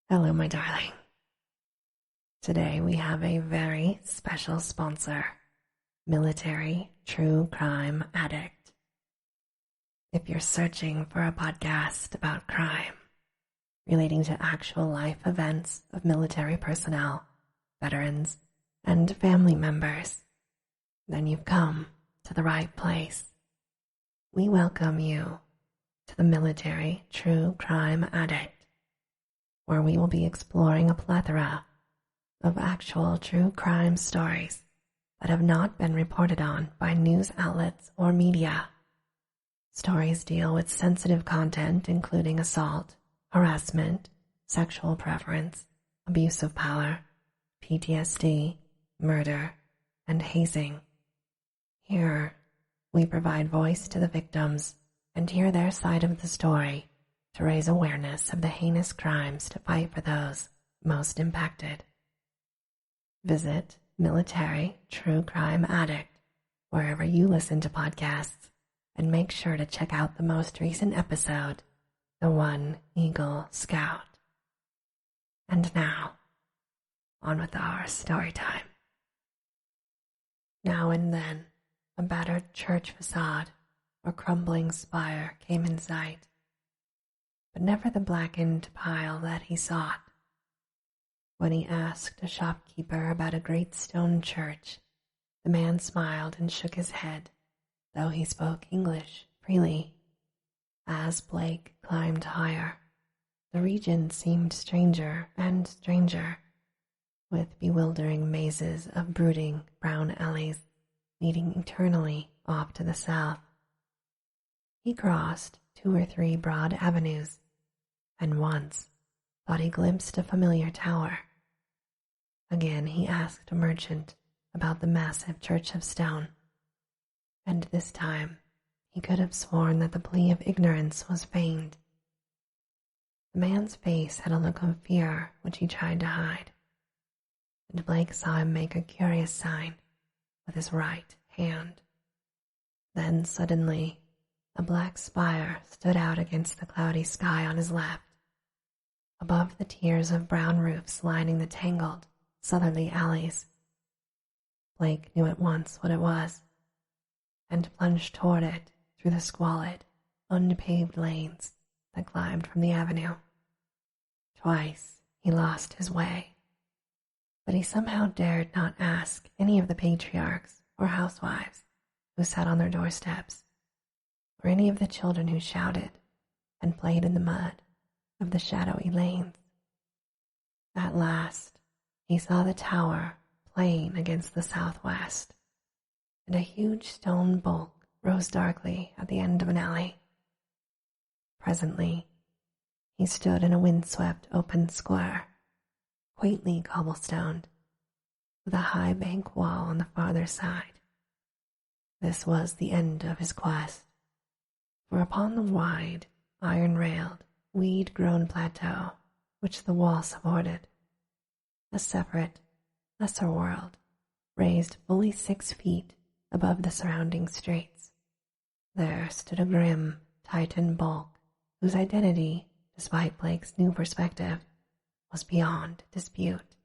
Hello, my darling. Today we have a very special sponsor, Military True Crime Addict. If you're searching for a podcast about crime, relating to actual life events of military personnel, veterans, and family members, then you've come to the right place. We welcome you to the Military True Crime Addict, where we will be exploring a plethora of actual true crime stories that have not been reported on by news outlets or media. Stories deal with sensitive content including assault, harassment, sexual preference, abuse of power, PTSD, murder, and hazing. Here, we provide voice to the victims and hear their side of the story to raise awareness of the heinous crimes to fight for those most impacted. Visit Military True Crime Addict wherever you listen to podcasts, and make sure to check out the most recent episode, The One Eagle Scout. And now, on with our story time. Now and then, a battered church facade or crumbling spire came in sight, but never the blackened pile that he sought. When he asked a shopkeeper about a great stone church, the man smiled and shook his head, though he spoke English freely. As Blake climbed higher, the region seemed stranger and stranger, with bewildering mazes of brooding brown alleys leading eternally off to the south. He crossed 2 or 3 broad avenues, and once thought he glimpsed a familiar tower. Again he asked a merchant about the massive church of stone, and this time he could have sworn that the plea of ignorance was feigned. The man's face had a look of fear which he tried to hide, and Blake saw him make a curious sign with his right hand. Then suddenly a black spire stood out against the cloudy sky on his left, above the tiers of brown roofs lining the tangled, southerly alleys. Blake knew at once what it was, and plunged toward it through the squalid, unpaved lanes that climbed from the avenue. Twice he lost his way, but he somehow dared not ask any of the patriarchs or housewives who sat on their doorsteps, or any of the children who shouted and played in the mud of the shadowy lanes. At last, he saw the tower plain against the southwest, and a huge stone bulk rose darkly at the end of an alley. Presently, he stood in a windswept open square, quaintly cobblestoned, with a high bank wall on the farther side. This was the end of his quest, for upon the wide, iron-railed, weed-grown plateau which the wall supported, a separate, lesser world raised fully 6 feet above the surrounding streets. There stood a grim, Titan bulk whose identity, despite Blake's new perspective, was beyond dispute.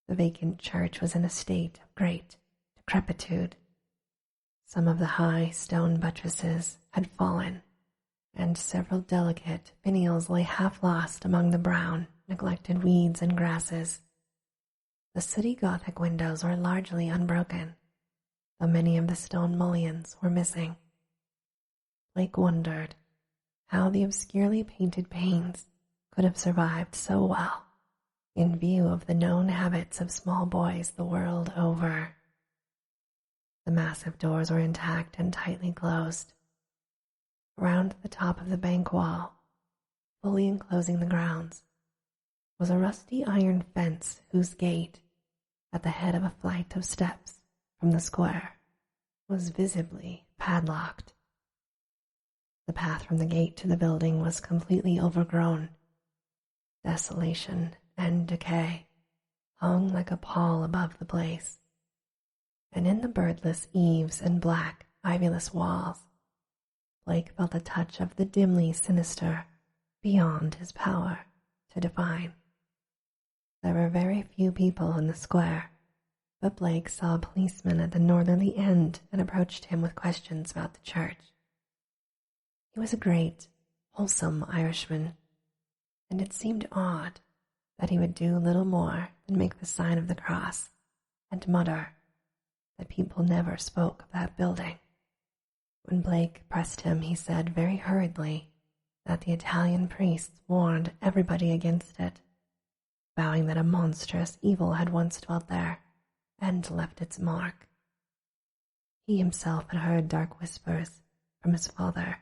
The vacant church was in a state of great decrepitude. Some of the high stone buttresses had fallen, and several delicate finials lay half lost among the brown, neglected weeds and grasses. The sooty Gothic windows were largely unbroken, though many of the stone mullions were missing. Blake wondered how the obscurely painted panes could have survived so well in view of the known habits of small boys the world over. The massive doors were intact and tightly closed. Around the top of the bank wall, fully enclosing the grounds, was a rusty iron fence whose gate, at the head of a flight of steps from the square, was visibly padlocked. The path from the gate to the building was completely overgrown. Desolation and decay hung like a pall above the place, and in the birdless eaves and black, ivyless walls, Blake felt a touch of the dimly sinister beyond his power to define. There were very few people in the square, but Blake saw a policeman at the northerly end and approached him with questions about the church. He was a great, wholesome Irishman, and it seemed odd that he would do little more than make the sign of the cross and mutter that people never spoke of that building. When Blake pressed him, he said very hurriedly that the Italian priests warned everybody against it, vowing that a monstrous evil had once dwelt there and left its mark. He himself had heard dark whispers from his father,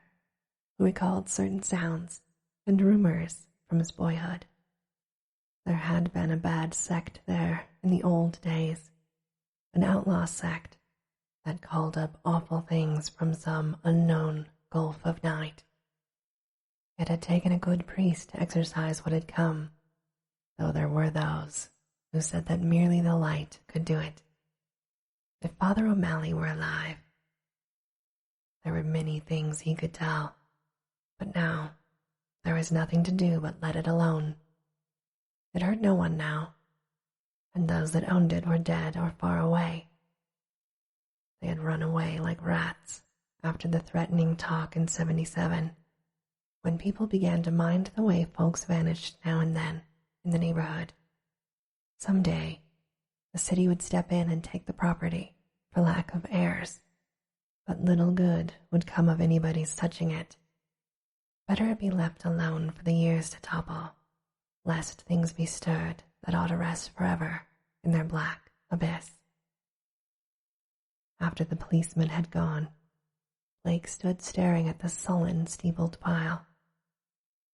who recalled certain sounds and rumors from his boyhood. There had been a bad sect there in the old days, an outlaw sect that called up awful things from some unknown gulf of night. It had taken a good priest to exorcise what had come, though there were those who said that merely the light could do it. If Father O'Malley were alive, there were many things he could tell, but now there was nothing to do but let it alone. It hurt no one now, and those that owned it were dead or far away. They had run away like rats after the threatening talk in '77, when people began to mind the way folks vanished now and then in the neighborhood. Someday, the city would step in and take the property for lack of heirs, but little good would come of anybody's touching it. Better it be left alone for the years to topple, lest things be stirred that ought to rest forever in their black abyss. After the policeman had gone, Blake stood staring at the sullen, steepled pile.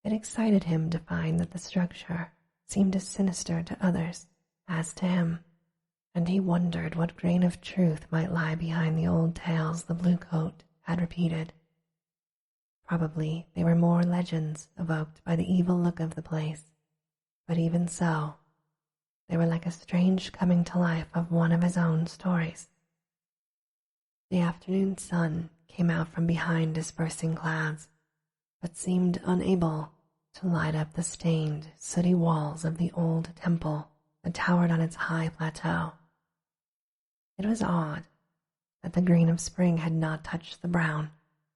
It excited him to find that the structure seemed as sinister to others as to him, and he wondered what grain of truth might lie behind the old tales the bluecoat had repeated. Probably they were more legends evoked by the evil look of the place, but even so, they were like a strange coming to life of one of his own stories. The afternoon sun came out from behind dispersing clouds, but seemed unable to light up the stained, sooty walls of the old temple that towered on its high plateau. It was odd that the green of spring had not touched the brown,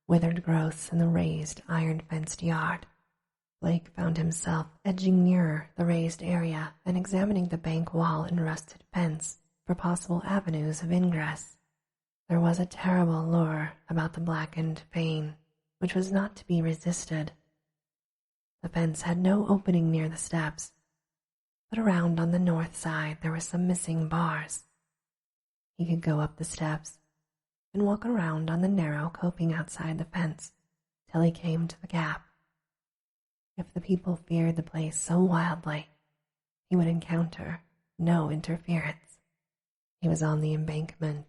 withered growths in the raised, iron-fenced yard. Blake found himself edging nearer the raised area and examining the bank wall and rusted fence for possible avenues of ingress. There was a terrible lure about the blackened fane, which was not to be resisted. The fence had no opening near the steps, but around on the north side there were some missing bars. He could go up the steps and walk around on the narrow coping outside the fence till he came to the gap. If the people feared the place so wildly, he would encounter no interference. He was on the embankment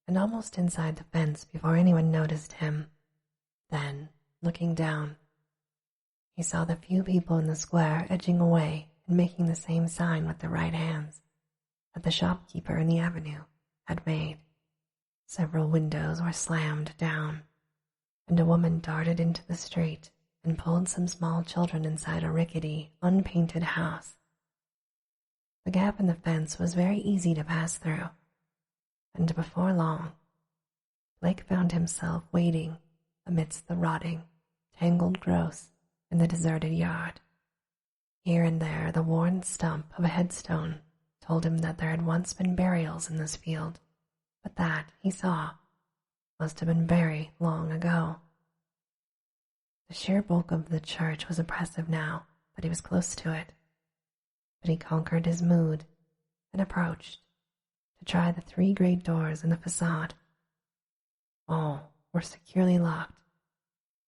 and almost inside the fence before anyone noticed him. Then, looking down, he saw the few people in the square edging away and making the same sign with their right hands that the shopkeeper in the avenue had made. Several windows were slammed down, and a woman darted into the street and pulled some small children inside a rickety, unpainted house. The gap in the fence was very easy to pass through, and before long, Blake found himself waiting amidst the rotting, tangled growth in the deserted yard. Here and there, the worn stump of a headstone told him that there had once been burials in this field, but that, he saw, must have been very long ago. The sheer bulk of the church was oppressive now that he was close to it, but he conquered his mood and approached to try the 3 great doors in the facade. All were securely locked,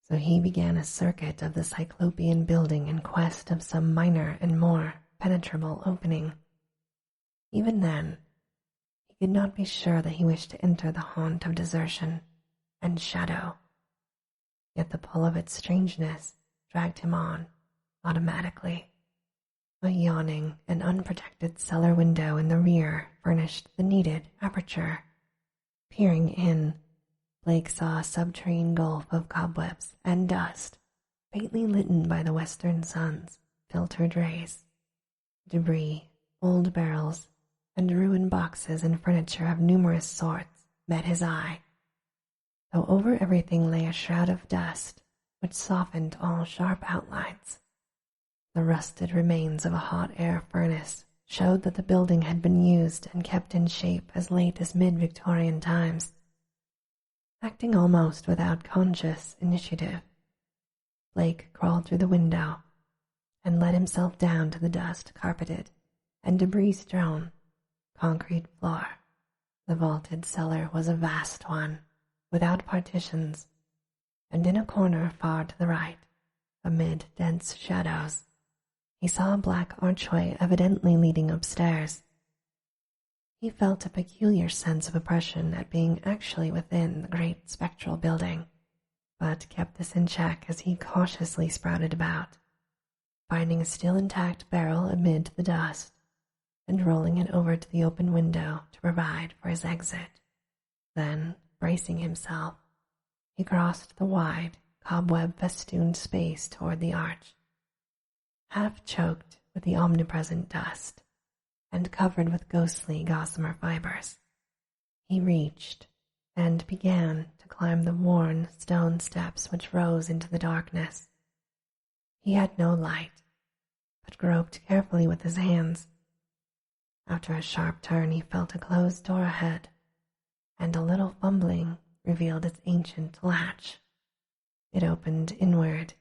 so he began a circuit of the cyclopean building in quest of some minor and more penetrable opening. Even then, he could not be sure that he wished to enter the haunt of desertion and shadow, yet the pull of its strangeness dragged him on automatically. A yawning and unprotected cellar window in the rear furnished the needed aperture. Peering in, Blake saw a subterranean gulf of cobwebs and dust, faintly lit by the western suns, filtered rays. Debris, old barrels, and ruined boxes and furniture of numerous sorts met his eye, though over everything lay a shroud of dust which softened all sharp outlines. The rusted remains of a hot air furnace showed that the building had been used and kept in shape as late as mid-Victorian times. Acting almost without conscious initiative, Blake crawled through the window and let himself down to the dust-carpeted and debris-strewn concrete floor. The vaulted cellar was a vast one, without partitions, and in a corner far to the right, amid dense shadows, he saw a black archway evidently leading upstairs. He felt a peculiar sense of oppression at being actually within the great spectral building, but kept this in check as he cautiously sprouted about, finding a still intact barrel amid the dust and rolling it over to the open window to provide for his exit. Then, bracing himself, he crossed the wide, cobweb-festooned space toward the arch. Half choked with the omnipresent dust and covered with ghostly gossamer fibers, he reached and began to climb the worn stone steps which rose into the darkness. He had no light, but groped carefully with his hands. After a sharp turn, he felt a closed door ahead, and a little fumbling revealed its ancient latch. It opened inward,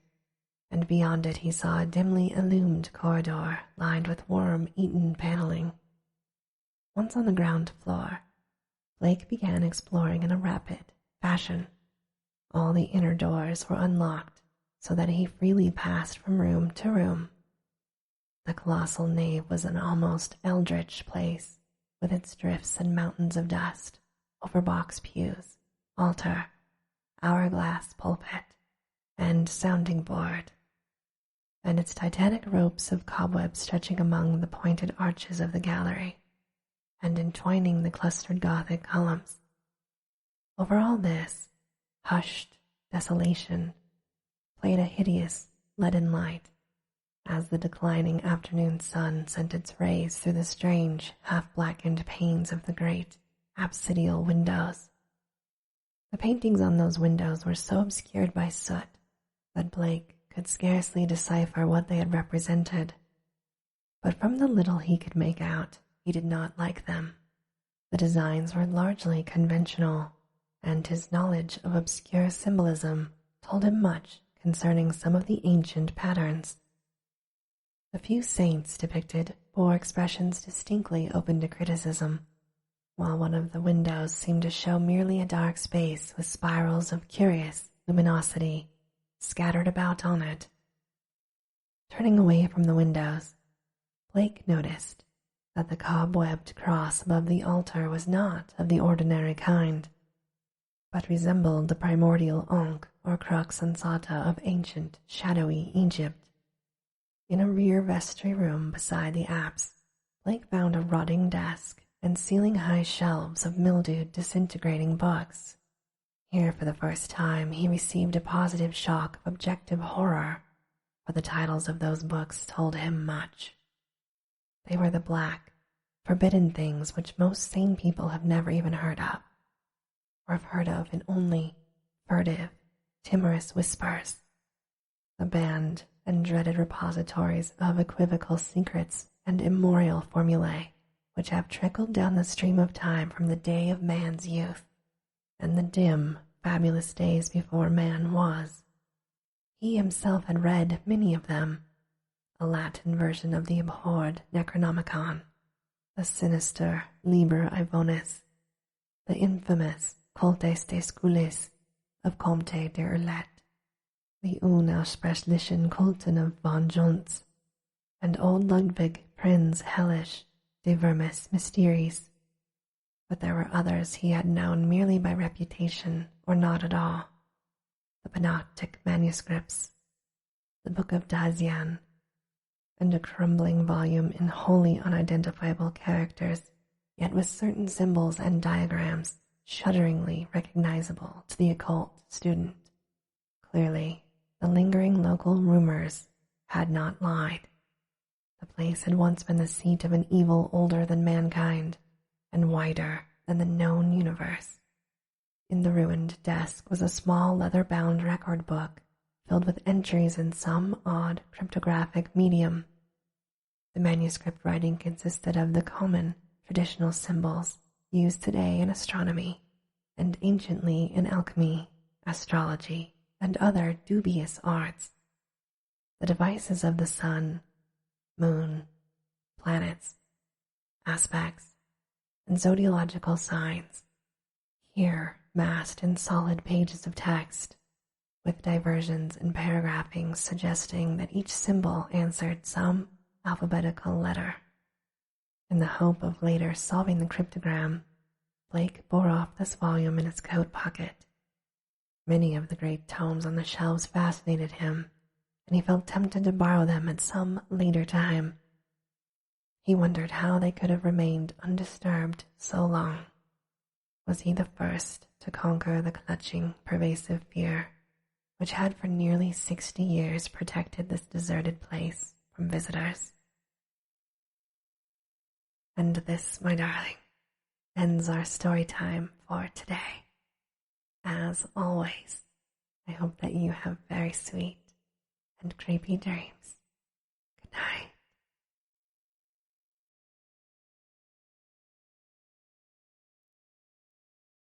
and beyond it he saw a dimly illumined corridor lined with worm-eaten paneling. Once on the ground floor, Blake began exploring in a rapid fashion. All the inner doors were unlocked, so that he freely passed from room to room. The colossal nave was an almost eldritch place, with its drifts and mountains of dust over box pews, altar, hourglass pulpit, and sounding board, and its titanic ropes of cobweb stretching among the pointed arches of the gallery and entwining the clustered Gothic columns. Over all this, hushed desolation played a hideous leaden light as the declining afternoon sun sent its rays through the strange, half-blackened panes of the great apsidial windows. The paintings on those windows were so obscured by soot that Blake could scarcely decipher what they had represented, but from the little he could make out, he did not like them. The designs were largely conventional, and his knowledge of obscure symbolism told him much concerning some of the ancient patterns. The few saints depicted bore expressions distinctly open to criticism, while one of the windows seemed to show merely a dark space with spirals of curious luminosity scattered about on it. Turning away from the windows, Blake noticed that the cobwebbed cross above the altar was not of the ordinary kind, but resembled the primordial ankh or crux ansata of ancient, shadowy Egypt. In a rear vestry room beside the apse, Blake found a rotting desk and ceiling-high shelves of mildewed, disintegrating books. Here, for the first time, he received a positive shock of objective horror, for the titles of those books told him much. They were the black, forbidden things which most sane people have never even heard of, or have heard of in only furtive, timorous whispers, the banned and dreaded repositories of equivocal secrets and immemorial formulae which have trickled down the stream of time from the day of man's youth and the dim, fabulous days before man was. He himself had read many of them, a Latin version of the abhorred Necronomicon, the sinister Liber Ivonis, the infamous Cultes de Sculis of Comte de Erlet, the Unaussprechlichen Kulten of von Junts, and old Ludwig Prinz Hellish de Vermis Mysteries. But there were others he had known merely by reputation or not at all. The Panoptic manuscripts, the Book of Dazian, and a crumbling volume in wholly unidentifiable characters, yet with certain symbols and diagrams shudderingly recognizable to the occult student. Clearly, the lingering local rumors had not lied. The place had once been the seat of an evil older than mankind and wider than the known universe. In the ruined desk was a small leather-bound record book filled with entries in some odd cryptographic medium. The manuscript writing consisted of the common, traditional symbols used today in astronomy and anciently in alchemy, astrology, and other dubious arts. The devices of the sun, moon, planets, aspects, and zodiological signs, here massed in solid pages of text, with diversions and paragraphings suggesting that each symbol answered some alphabetical letter. In the hope of later solving the cryptogram, Blake bore off this volume in his coat pocket. Many of the great tomes on the shelves fascinated him, and he felt tempted to borrow them at some later time. He wondered how they could have remained undisturbed so long. Was he the first to conquer the clutching, pervasive fear which had for nearly 60 years protected this deserted place from visitors? And this, my darling, ends our story time for today. As always, I hope that you have very sweet and creepy dreams.